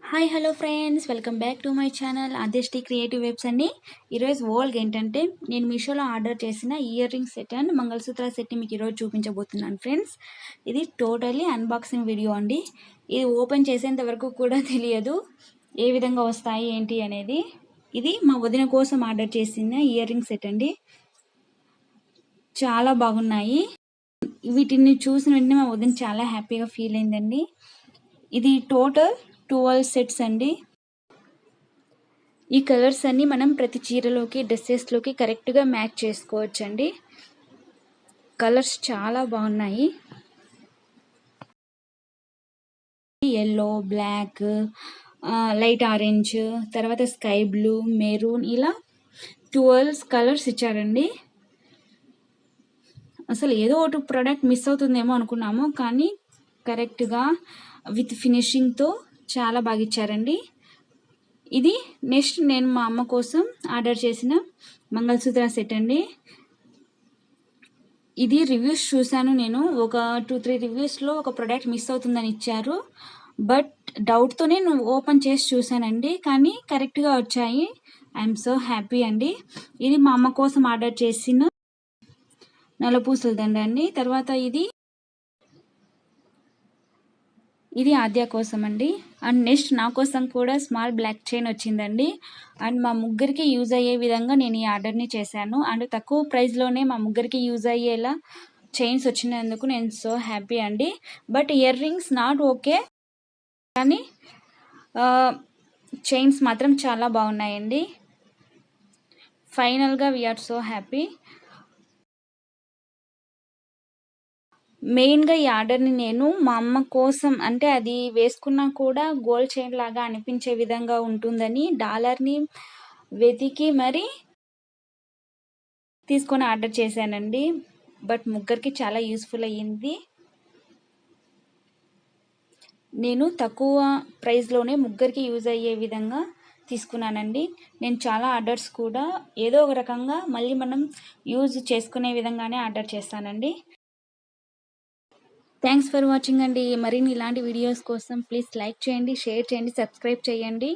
Hi hello friends, welcome back to my channel Adishti creative webs అండి. ఈరోజు వరల్డ్ ఏంటంటే నేను మీషోలో ఆర్డర్ చేసిన earring set and mangalsutra సెట్ని మీకు ఈరోజు చూపించబోతున్నాను ఫ్రెండ్స్. ఇది టోటల్లీ అన్బాక్సింగ్ వీడియో అండి. ఇది ఓపెన్ చేసేంత వరకు కూడా తెలియదు ఏ విధంగా వస్తాయి ఏంటి అనేది. ఇది మా వదిన కోసం ఆర్డర్ చేసిన ఇయర్ రింగ్ సెట్ అండి. చాలా బాగున్నాయి. వీటిని చూసిన వెంటనే మా వదిన చాలా హ్యాపీగా ఫీల్ అయిందండి. ఇది టోటల్ 12 సెట్స్ అండి. ఈ కలర్స్ అన్నీ మనం ప్రతి చీరలోకి డ్రెస్సెస్లోకి కరెక్ట్గా మ్యాచ్ చేసుకోవచ్చండి. కలర్స్ చాలా బాగున్నాయి. ఎల్లో, బ్లాక్, లైట్ ఆరెంజ్, తర్వాత స్కై బ్లూ, మెరూన్, ఇలా 12 కలర్స్ ఇచ్చారండి. అసలు ఏదో ఒకటి ప్రోడక్ట్ మిస్ అవుతుందేమో అనుకున్నాము, కానీ కరెక్ట్గా విత్ ఫినిషింగ్తో చాలా బాగా ఇచ్చారండి. ఇది నెక్స్ట్ నేను మా అమ్మ కోసం ఆర్డర్ చేసిన మంగళసూత్ర సెట్ అండి. ఇది రివ్యూస్ చూశాను నేను. ఒక 2-3 రివ్యూస్లో ఒక ప్రోడక్ట్ మిస్ అవుతుందని ఇచ్చారు. బట్ డౌట్తోనే నేను ఓపెన్ చేసి చూశానండి, కానీ కరెక్ట్గా వచ్చాయి. ఐఎమ్ సో హ్యాపీ అండి. ఇది మా అమ్మ కోసం ఆర్డర్ చేసిన నల్లపూసల దండ అండి. తర్వాత ఇది ఆద్య కోసం అండి. అండ్ నెక్స్ట్ నా కోసం కూడా స్మాల్ బ్లాక్ చైన్ వచ్చిందండి. అండ్ మా ముగ్గురికి యూజ్ అయ్యే విధంగా నేను ఈ ఆర్డర్ని చేశాను. అండ్ తక్కువ ప్రైస్లోనే మా ముగ్గురికి యూజ్ అయ్యేలా చైన్స్ వచ్చినందుకు నేను సో హ్యాపీ అండి. But ear rings not okay, కానీ చైన్స్ మాత్రం చాలా బాగున్నాయండి. ఫైనల్గా వీఆర్ సో హ్యాపీ. మెయిన్గా ఈ ఆర్డర్ని నేను మా అమ్మ కోసం, అంటే అది వేసుకున్నా కూడా గోల్డ్ చైన్ లాగా అనిపించే విధంగా ఉంటుందని డాలర్ని వెతికి మరి తీసుకొని ఆర్డర్ చేశానండి. బట్ ముగ్గురికి చాలా యూస్ఫుల్ అయ్యింది. నేను తక్కువ ప్రైస్లోనే ముగ్గురికి యూజ్ అయ్యే విధంగా తీసుకున్నానండి. నేను చాలా ఆర్డర్స్ కూడా ఏదో ఒక రకంగా మళ్ళీ మనం యూజ్ చేసుకునే విధంగానే ఆర్డర్ చేస్తానండి. థ్యాంక్స్ ఫర్ వాచింగ్ అండి. మరిన్ని ఇలాంటి వీడియోస్ కోసం ప్లీజ్ లైక్ చేయండి, షేర్ చేయండి, సబ్స్క్రైబ్ చేయండి.